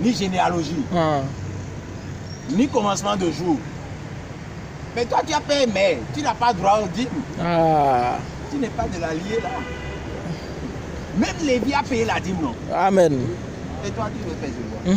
ni généalogie, ni commencement de jour. Mais toi, tu as payé, mais tu n'as pas droit au dîme. Tu n'es pas de la liée là. Même Lévi a payé la dîme, non? Amen. Et toi, tu veux faire de quoi? Tu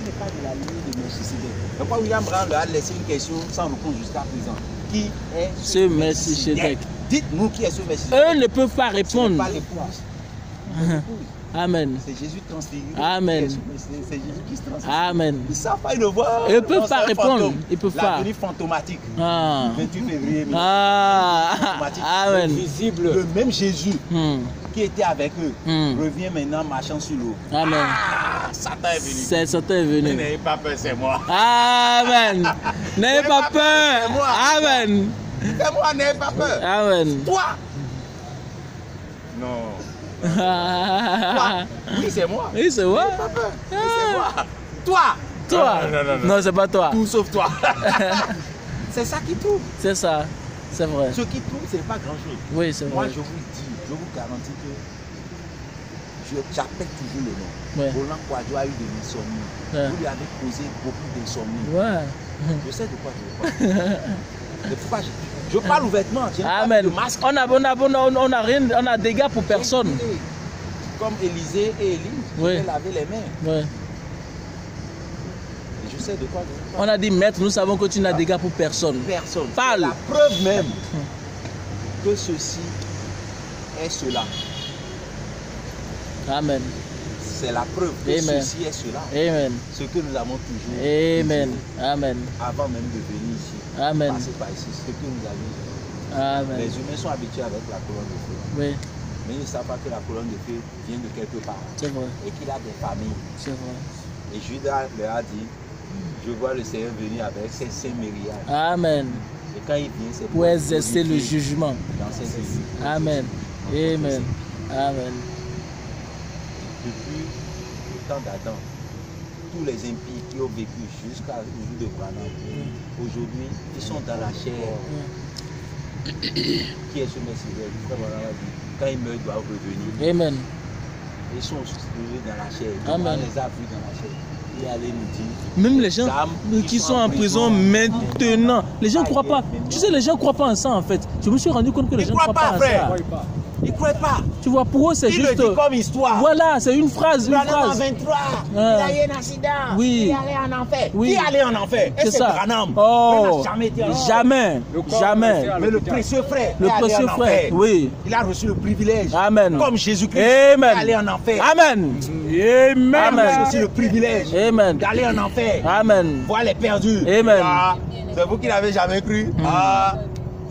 n'es pas de la liée de Melchisédek. Pourquoi William Branham a laissé une question sans réponse jusqu'à présent? Qui est Ce Melchisédek? Dites-nous qui est ce Melchisédek. Eux ne peuvent pas répondre. Ce n'est pas l'épouse. Amen. C'est Jésus transfiguré. Amen. C'est Jésus qui se transfigure. Amen. Ils ne savent pas, ils le voient. Ils ne peuvent pas répondre. Ils peuvent pas. La venue fantomatique. 28 février. Amen. Visible. Le même Jésus qui était avec eux revient maintenant marchant sur l'eau. Amen. Satan est venu. C'est Satan est venu. N'ayez pas peur, c'est moi. Amen. N'ayez pas peur. Amen. C'est moi, n'ayez pas peur. Amen. Toi. Non. Toi. Oui, c'est moi. Oui, c'est moi. Pas peur. Oui, c'est moi. Toi. Toi. Non, c'est pas toi. Tout sauf toi. C'est ça qui trouve. C'est ça. C'est vrai. Ce qui trouve, c'est pas grand-chose. Oui, c'est vrai. Moi, je vous dis, je vous garantis que j'appelle toujours le nom. Ouais. Roland Kouadio a eu de l'insomnie. Ouais. Vous lui avez causé beaucoup d'insomnie. Ouais. Je sais de quoi je parle. C'est pourquoi je parle ouvertement. Amen. On a des gars pour personne. Comme Élisée et Élie, oui. ils laver les mains. Oui. Je sais de quoi je parle. On a dit, maître, nous savons que tu n'as des gars pour personne. Personne. Parle. La preuve même que ceci est cela. Amen. C'est la preuve que Amen. ceci est cela. Amen. Ce que nous avons toujours Amen. dit, Amen. avant même de venir ici. Amen. Passer par ici, ce que nous avions dit. Amen. Les humains sont habitués avec la colonne de feu. Oui. Mais ils ne savent pas que la colonne de feu vient de quelque part. C'est vrai. Et qu'il a des familles. C'est vrai. Et Judas leur a dit, je vois le Seigneur venir avec ses 5 myriades. Amen. Et quand il vient, c'est pour exercer le jugement. Dans cette église. Amen. Amen. Amen. Depuis le temps d'Adam, tous les impies qui ont vécu jusqu'à jour de Branham, aujourd'hui, ils sont dans la chair. Qui est ce Messie? Quand ils meurent, ils doivent revenir. Amen. Ils sont toujours dans la chair. Amen. On les a vus dans la chair. Et allez nous dire. Même les gens qui sont en prison maintenant, les gens ne croient pas. Tu sais, les gens ne croient pas en ça en fait. Je me suis rendu compte que les gens ne croient pas en ça. Ils ne croient pas. Tu vois, pour eux, c'est juste. Il le dit comme histoire. Voilà, c'est une phrase. Une phrase. En 23, il a eu un accident. Oui. Il est allé en enfer. Oui. Qui est allé en enfer? C'est ça. Branham. Oh, jamais été en enfer. jamais. Jamais. Mais le précieux frère. Le précieux frère, oui. Il a reçu le privilège. Amen. Comme Jésus-Christ. Amen. D'aller en enfer. Amen. Amen. Amen. Il a reçu le privilège. Amen. D'aller en enfer. Amen. Voir les perdus. Amen. Ah, c'est vous qui n'avez jamais cru. Ah,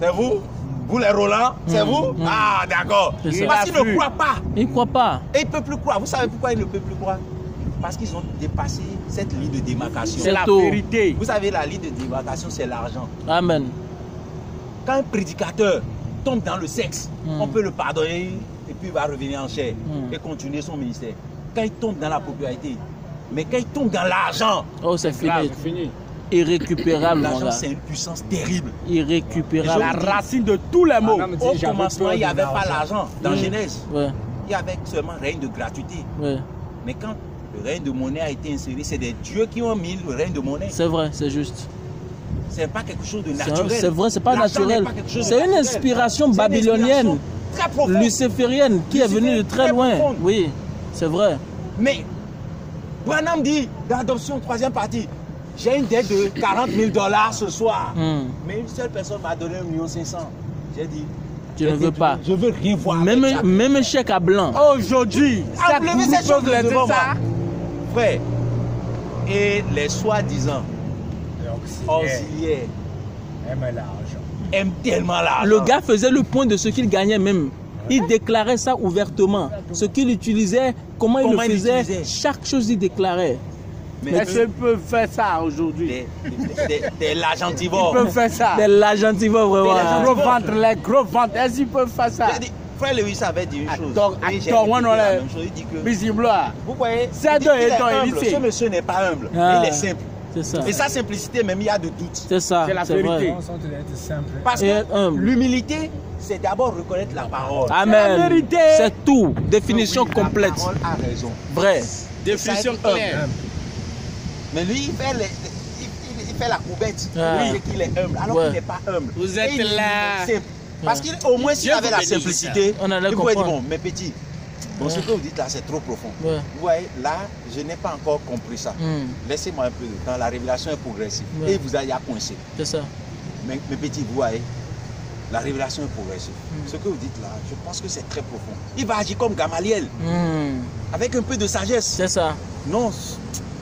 c'est vous? Vous les Roland, c'est vous? Ah, d'accord. Parce qu'ils ne croient pas. Ils ne croient pas. Et ils ne peuvent plus croire. Vous savez pourquoi ils ne peuvent plus croire? Parce qu'ils ont dépassé cette ligne de démarcation. C'est la vérité. Vous savez, la ligne de démarcation, c'est l'argent. Amen. Quand un prédicateur tombe dans le sexe, on peut le pardonner et puis il va revenir en chair et continuer son ministère. Quand il tombe dans la popularité, mais quand il tombe dans l'argent, oh, c'est fini. Irrécupérable. L'argent, c'est une puissance terrible. Irrécupérable. La racine de tous les maux. Au commencement, il n'y avait pas l'argent. Dans Genèse, il y avait seulement règne de gratuité. Mais quand le règne de monnaie a été inséré, c'est des dieux qui ont mis le règne de monnaie. C'est vrai, c'est juste. C'est pas quelque chose de naturel. C'est vrai, c'est pas naturel. C'est une inspiration babylonienne, luciférienne, qui est venue de très loin. Oui, c'est vrai. Mais Branham dit, dans l'adoption, 3e partie, j'ai une dette de 40 000 $ ce soir. Mais une seule personne m'a donné 1 500 000. J'ai dit, je ne veux pas. Je veux rien voir. Même un chèque à blanc. Aujourd'hui, enlevez cette chose devant moi. Frère, et les soi-disant auxiliaires aiment tellement l'argent. Le gars faisait le point de ce qu'il gagnait même. Il déclarait ça ouvertement. Ce qu'il utilisait, comment il le faisait, chaque chose il déclarait. Mais est-ce qu'ils peuvent faire ça aujourd'hui? Des l'argentivores. Ils peuvent faire ça. Des l'argentivores, vraiment. Les gros ventres, est-ce qu'ils peuvent faire ça? Frère Lewis avait dit une chose. Vous voyez, ce monsieur n'est pas humble, il est simple. Ça. Et sa simplicité, même il y a de doutes. C'est ça. C'est la vérité. Parce que l'humilité, c'est d'abord reconnaître la parole. Amen. La vérité. C'est tout. Définition complète. La parole a raison. Vrai. Définition claire. Mais lui, il fait la coubette. Ah. Il dit qu'il est humble, alors Ouais. qu'il n'est pas humble. Vous êtes Et il est là. simple. Parce qu'au moins, s'il Dieu avait vous la bénisse. simplicité, On allait il pourrait dire, comprendre. bon, mes petits, bon, ce que vous dites là, c'est trop profond. Ouais. Vous voyez, là, je n'ai pas encore compris ça. Laissez-moi un peu de temps, la révélation est progressive. Ouais. Et il vous a coincé. C'est ça. Mais mes petits, vous voyez, la révélation est progressive. Ce que vous dites là, je pense que c'est très profond. Il va agir comme Gamaliel, avec un peu de sagesse. C'est ça. Non,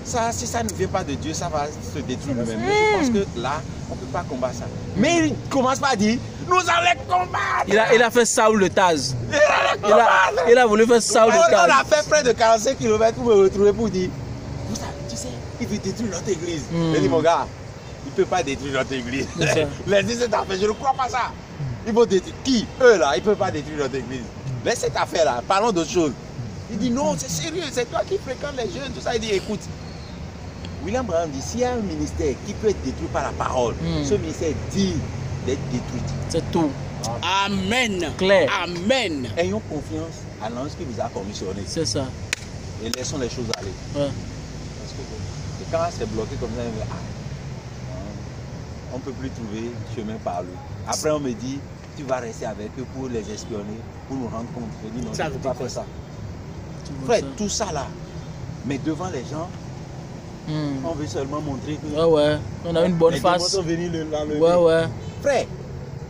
ça, si ça ne vient pas de Dieu, ça va se détruire lui-même. Mais je pense que là, on ne peut pas combattre ça. Mais il commence pas à dire, nous allons combattre. Il a fait Saoul le Taz. Il a voulu faire Saoul le On Taz. a fait près de 45 km pour me retrouver pour dire, vous savez, tu sais, il veut détruire notre église. J'ai dit, mon gars, il ne peut pas détruire notre église. Les 17 affaires, je ne crois pas ça. Ils vont détruire. Qui? Eux là, ils ne peuvent pas détruire notre église. Laisse cette affaire là, parlons d'autre chose. Il dit non, c'est sérieux, c'est toi qui fréquentes les jeunes, tout ça. Il dit écoute, William Branham dit s'il y a un ministère qui peut être détruit par la parole, ce ministère dit d'être détruit. C'est tout. Amen. Clair. Amen. Ayons confiance à l'ange qui vous a commissionné C'est ça. et laissons les choses aller. Ouais. Parce que quand c'est bloqué comme ça, on ne peut plus trouver chemin par lui. Après, on me dit tu vas rester avec eux pour les espionner, pour nous rendre compte. Je dis non, Ça je ne veut peux pas dire faire ça. Tout Frère, ça. tout ça là, mais devant les gens, on veut seulement montrer que Ouais. On a une bonne les démons face. sont venus l'enlever. Ouais. Frère,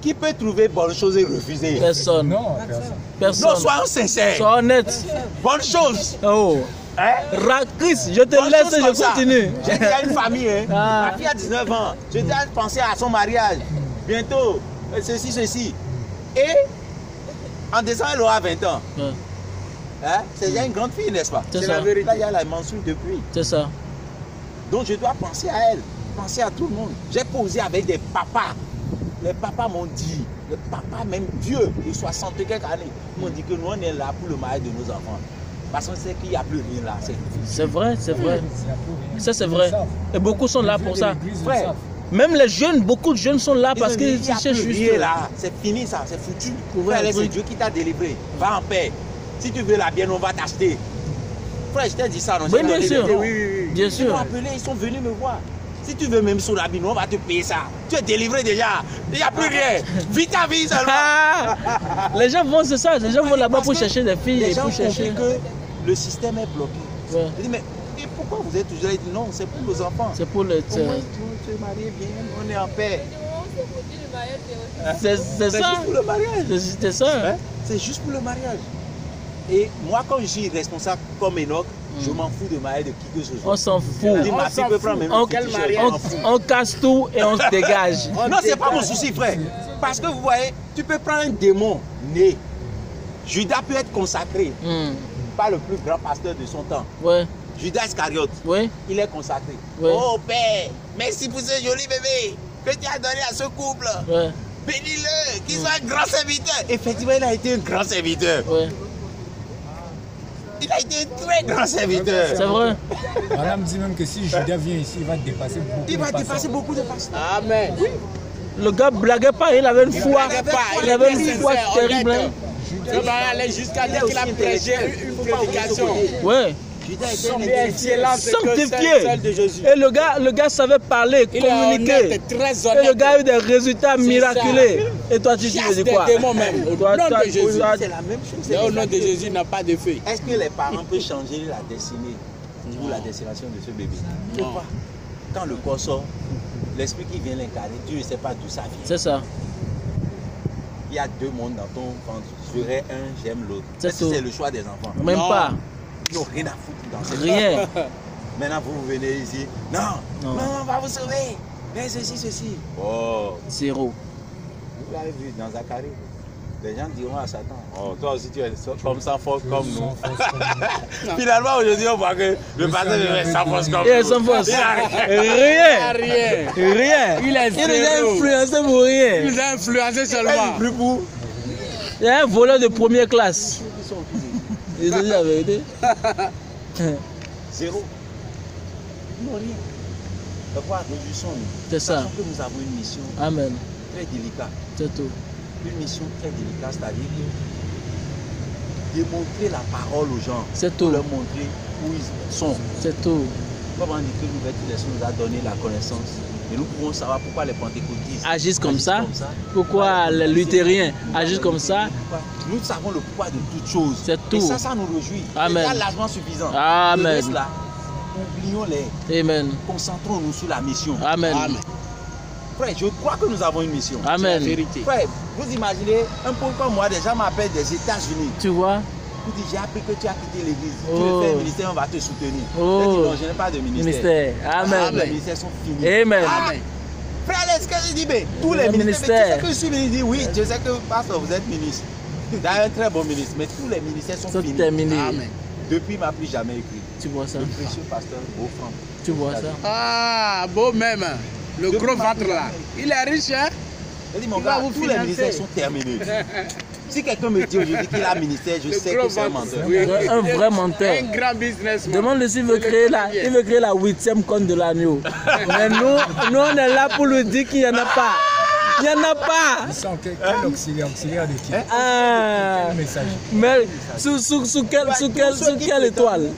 qui peut trouver bonne chose et refuser? Personne. Non, personne. Personne. Non, soyons sincères. Sois honnête. Bonne chose. Oh. Hein? Chris, je te Bonne laisse chose et comme je ça. continue. J'ai dit à une famille, hein. Ah. Ma fille a 19 ans. Je dis à penser à son mariage. Bientôt, ceci. Et en décembre, elle aura 20 ans. Ouais. Hein? C'est déjà une grande fille, n'est-ce pas? C'est C'est ça. la vérité. Là, il y a la mensuelle depuis. C'est ça. Donc je dois penser à elle, penser à tout le monde. J'ai posé avec des papas. Les papas m'ont dit, les papas même vieux, de 60 et quelques années, m'ont dit que nous on est là pour le mariage de nos enfants. Parce qu'on sait qu'il n'y a plus rien là. C'est vrai. Ça, c'est vrai. Et beaucoup sont là pour ça. Frère, Même les jeunes, beaucoup de jeunes sont là parce qu'ils cherchent plus juste. rien là. C'est fini ça, c'est foutu. Ouais, Frère, c'est oui. Dieu qui t'a délivré. Va en paix. Si tu veux la bienne, on va t'acheter. Frère, je t'ai dit ça. Non, Oui, bien sûr. Oui. Bien Ils sûr. m'ont appelé, ils sont venus me voir. Si tu veux même sur la bine, on va te payer ça. Tu es délivré déjà. Il n'y a plus rien. Vis ta vie seulement. Ah, les gens vont, c'est ça. Les gens vont là-bas Parce pour que chercher des filles Les et gens pour ont compris chercher. que le système est bloqué. Ouais. Je dis, mais et pourquoi vous êtes toujours là? Il dit, non, c'est pour nos enfants. C'est pour le. Au moins, tu es marié bien, on est en paix. C'est C'est ça. juste pour le mariage. C'est ça. Hein? C'est juste pour le mariage. Et moi, quand je suis responsable comme Enoch, je m'en fous de mariage de qui que ce soit. On s'en Je fout. dis, ma fille peut prendre même On, un petit t-shirt, je m'en fous. on casse tout et on se dégage. Non, c'est pas mon souci, frère. Parce que vous voyez, tu peux prendre un démon né. Judas peut être consacré par le plus grand pasteur de son temps. Ouais. Judas Iscariote, Ouais. il est consacré. Ouais. Oh Père, merci pour ce joli bébé que tu as donné à ce couple. Ouais. Bénis-le, qu'il soit un grand serviteur. Effectivement, il a été un grand serviteur. Ouais. Il a été un très grand serviteur. C'est vrai. Madame dit même que si Judas vient ici, il va dépasser beaucoup. Il de va pasteurs. dépasser beaucoup de pasteurs. Amen. Le gars blaguait pas, il avait une foi. Il avait une foi terrible. Hein. Je vais aller jusqu'à dire qu'il a prêché une prédication. Ouais. Judas était Son bien excellente que Sanctifié. celle de Jésus. Et le gars savait parler, Il est communiquer. honnête, très Et honnête. le gars a eu des résultats miraculeux. Et toi, tu Chasse dis des quoi? démons même. Au Toi, nom toi, de Jésus. toi, C'est la même chose. Mais au nom de Jésus, il n'a pas de feu. Est-ce que les parents peuvent changer la destinée ou la destination de ce bébé? Ils ne peuvent pas. Quand le corps sort, l'esprit qui vient l'incarner, Dieu ne sait pas d'où ça vient. C'est ça. Il y a deux mondes dans ton ventre. Je ferai un, j'aime l'autre. C'est Est-ce que tout. c'est le choix des enfants? Même Non. pas. Ils n'ont rien à foutre dans cette Rien. Maintenant, vous venez ici. Non, Non. non, on va vous sauver. Mais ceci. Oh, Zéro. vous l'avez vu dans Zacharie. Les gens diront à Satan, oh, toi aussi tu es comme ça fort comme nous. Sans force comme nous. Finalement, aujourd'hui, on voit que le pasteur est sans force comme Il est nous. sans force. Il a rien. Rien. Rien. Rien. Il est Il est zéro. influencé pour rien. Il nous a influencé Il seulement. plus pour. Il est un voleur de première classe. Je te dis la vérité. Zéro. Ils n'ont rien. Pourquoi réjouissons-nous? C'est ça. Sachant que nous avons une mission Amen. très délicate. C'est tout. Une mission très délicate, c'est-à-dire que démontrer la parole aux gens. C'est tout. Leur montrer où ils sont. C'est tout. Comment on dit que l'ouverture nous a donné la connaissance. Et nous pouvons savoir pourquoi les pentecôtistes agissent comme ça. Pourquoi les luthériens agissent comme ça. Nous savons le poids de toutes choses. C'est tout. Et ça nous réjouit. Amen. C'est largement suffisant. Amen. Le reste là, oublions-les. Amen. Concentrons-nous sur la mission. Amen. Amen. Frère, je crois que nous avons une mission. Amen. C'est la vérité. Frère, vous imaginez, un peu comme moi, des gens m'appellent des États-Unis. Tu vois? Vous dites, j'ai appris que tu as quitté l'église. Oh. Tu veux faire un ministère, on va te soutenir. Oh. Je dis, non, je n'ai pas de ministère. Amen. Les ministères sont finis. Amen. Amen. Frère, est-ce que je dis, mais tous les ministères. Tu sais que je suis ministre, dit oui, je sais que pasteur, vous êtes ministre. D'ailleurs, un très bon ministre, mais tous les ministères sont finis. Terminés. Amen. Depuis, il m'a plus jamais écrit. Tu vois ça? Le précieux pasteur Beaufranc. Tu vois ça? Ah, beau même. Le gros ventre là. Il est riche, hein? Je dis, mon gars, tous les ministères sont terminés. Si quelqu'un me dit aujourd'hui qu'il a un ministère, je sais que c'est un menteur. Oui. Un vrai menteur. Un grand businessman. Demande-le s'il veut créer la 8e corne de l'agneau. Mais nous, on est là pour lui dire qu'il n'y en a pas. Il n'y en a pas. Ils sont quel auxiliaire de qui? Ah. Quel message? Mais sous quelle étoile?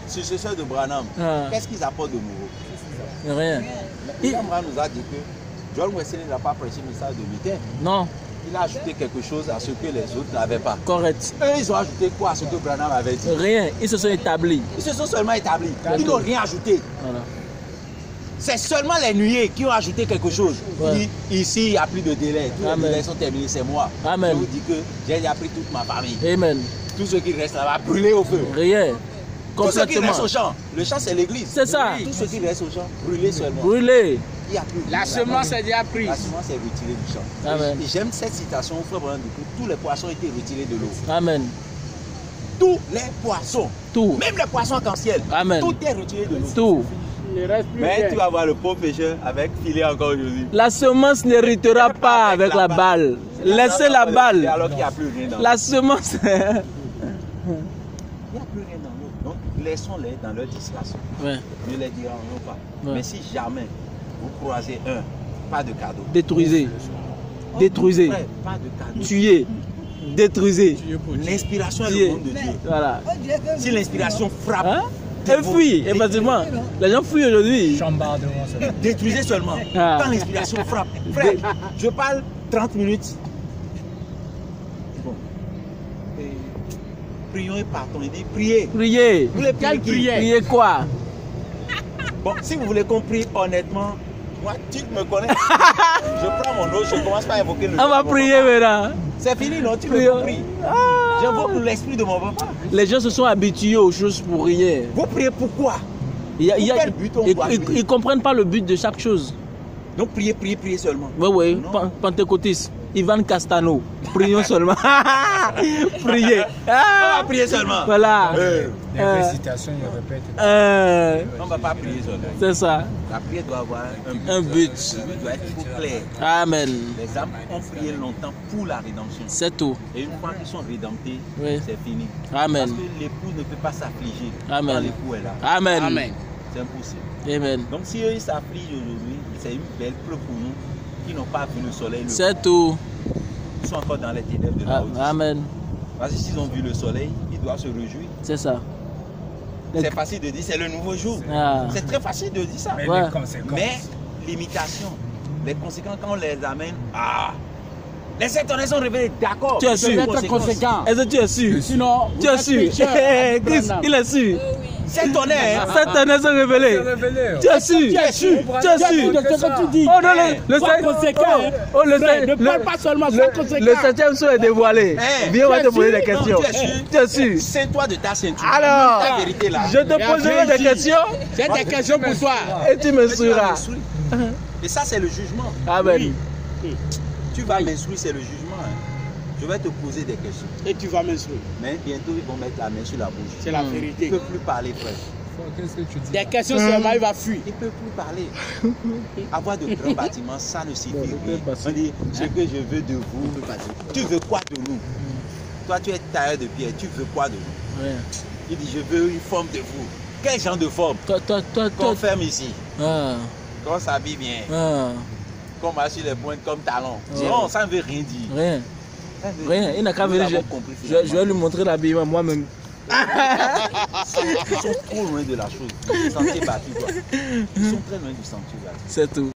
Successeur de Branham, qu'est-ce qu'ils apportent de nouveau? Rien. Branham nous a dit que John Wesley n'a pas prêché le message de Luther. Non. Il a ajouté quelque chose à ce que les autres n'avaient pas. Correct. Eux, ils ont ajouté quoi à ce que Branham avait dit? Rien. Ils se sont établis. Ils se sont seulement établis. Ils n'ont rien ajouté. Voilà. C'est seulement les nuées qui ont ajouté quelque chose. Ouais. Ici, il n'y a plus de délai. Tous les délais sont terminés, c'est moi. Amen. Je vous dis que j'ai déjà pris toute ma famille. Amen. Tout ce qui reste là-bas, brûlé au feu. Rien. Tout ce qui reste au champ. Le champ, c'est l'église. C'est ça. Tout ce qui reste au champ, brûlé seulement. Brûlé. Il y a plus. La semence est déjà prise. La semence est retirée du champ. Amen. Et j'aime cette citation où Frère Branham dit que tous les poissons ont été retirés de l'eau. Amen. Tous les poissons. Tout. Même les poissons arc-en-ciel. Amen. Tout est retiré de l'eau. Tout. Il ne reste plus Mais rien. tu vas voir le pauvre pêcheur avec filet encore aujourd'hui. La semence n'héritera pas avec la balle. Laissez la balle. Alors qu'il n'y a plus rien dans l'eau. La semence. Il n'y a plus rien dans l'eau. Donc laissons-les dans leur discrétion. Ouais. Ne les dirons pas. Ouais. Mais si jamais vous croisez un, pas de cadeau. Détruisez. Détruisez. Frère, pas de cadeau. Tuez. Détruisez. L'inspiration est Tuez. le monde de Dieu. Voilà. Si l'inspiration frappe, Hein? Elle fuit, effectivement. Les gens fuient aujourd'hui. Chambardement, ça. détruisez seulement. Ah. Quand l'inspiration frappe. Frère, je parle 30 minutes. Bon. Et prions et partons. Il dit priez. Priez. Vous voulez prier qui? Priez quoi? Bon, si vous voulez qu'on prie honnêtement, moi, tu me connais. Je prends mon eau, je commence par évoquer le On va prier maintenant. C'est fini, non? Tu me Prions. pries. J'invoque l'esprit de mon papa. Les gens se sont habitués aux choses pour rien. Vous priez pourquoi? Pour quel but on doit prier? Ils comprennent pas le but de chaque chose. Donc priez, priez, priez seulement. Oui, oui. Non. Pentecôtiste. Ivan Castano. Prions seulement. Priez. On va prier seulement. Voilà. Les récitations, ils répètent. On ne va pas prier seulement. C'est ça. La prière doit avoir Un but. Le but doit être trop clair. Amen. Les âmes ont prié longtemps pour la rédemption. C'est tout. Et une fois qu'ils sont rédemptés, Oui. c'est fini. Amen. Parce que l'époux ne peut pas s'affliger Amen. quand l'époux est là. Amen. Amen. C'est impossible. Amen. Donc si eux ils s'affligent aujourd'hui, c'est une belle preuve pour nous qui n'ont pas vu le soleil. C'est tout. Ils sont encore dans les ténèbres de la Ah, haute. Amen. Parce que s'ils ont vu le soleil, ils doivent se réjouir. C'est ça. C'est facile de dire c'est le nouveau jour. Ah. C'est très facile de dire ça. Mais Ouais. les conséquences. Mais l'imitation, les conséquences quand on les amène, les sept tonnerres sont révélés, d'accord. Tu es mais sûr. les C'est conséquences. conséquent. Est-ce que tu es sûr? Sinon, Tu es sûr? Chris, il est sûr. Sept tonnerres, hein. Cette année sont révélées. Révélé. Tu es sûr? Tu es sûr? Tu es sûr? de ce que tu dis. Oh non, le Sois conséquent. le Ne parle pas seulement, sois conséquent. le septième son est dévoilé. Eh, Viens, on va tu te es poser des sûr? questions. Non, tu es sûr? Tu es sûr? C'est toi de ta ceinture. Alors, la vérité là. je te poserai des questions J'ai des questions pour toi. et tu me Mais tu vas suivras. m'instruire. Et ça, c'est le jugement. Amen. Tu vas m'instruire, c'est le jugement. Hein. Je vais te poser des questions. Et tu vas m'instruire. Mais bientôt, ils vont mettre la main sur la bouche. C'est la Il ne vérité. peut plus parler, frère. Qu'est-ce que tu dis? Des questions seulement, il va fuir. Il ne peut plus parler. Avoir de grands bâtiments, ça ne suffit rien. On dit, ce que je veux de vous, tu veux quoi de nous? Toi, tu es tailleur de pierre, tu veux quoi de nous? Ouais. Il dit, je veux une forme de vous. Quel genre de forme? Toi. Qu'on ferme ici, Ah, qu'on s'habille bien, ah, qu'on marche sur les pointes comme talons. Ouais. Non, ça ne veut rien dire. rien. Ça ne veut Rien. Il n'a qu'à Nous venir. l'avons compris, Je vais lui montrer l'habillement moi-même. Ils sont trop loin de la chose. Du sentier battu, quoi. Ils sont très loin du sentier battu. C'est tout.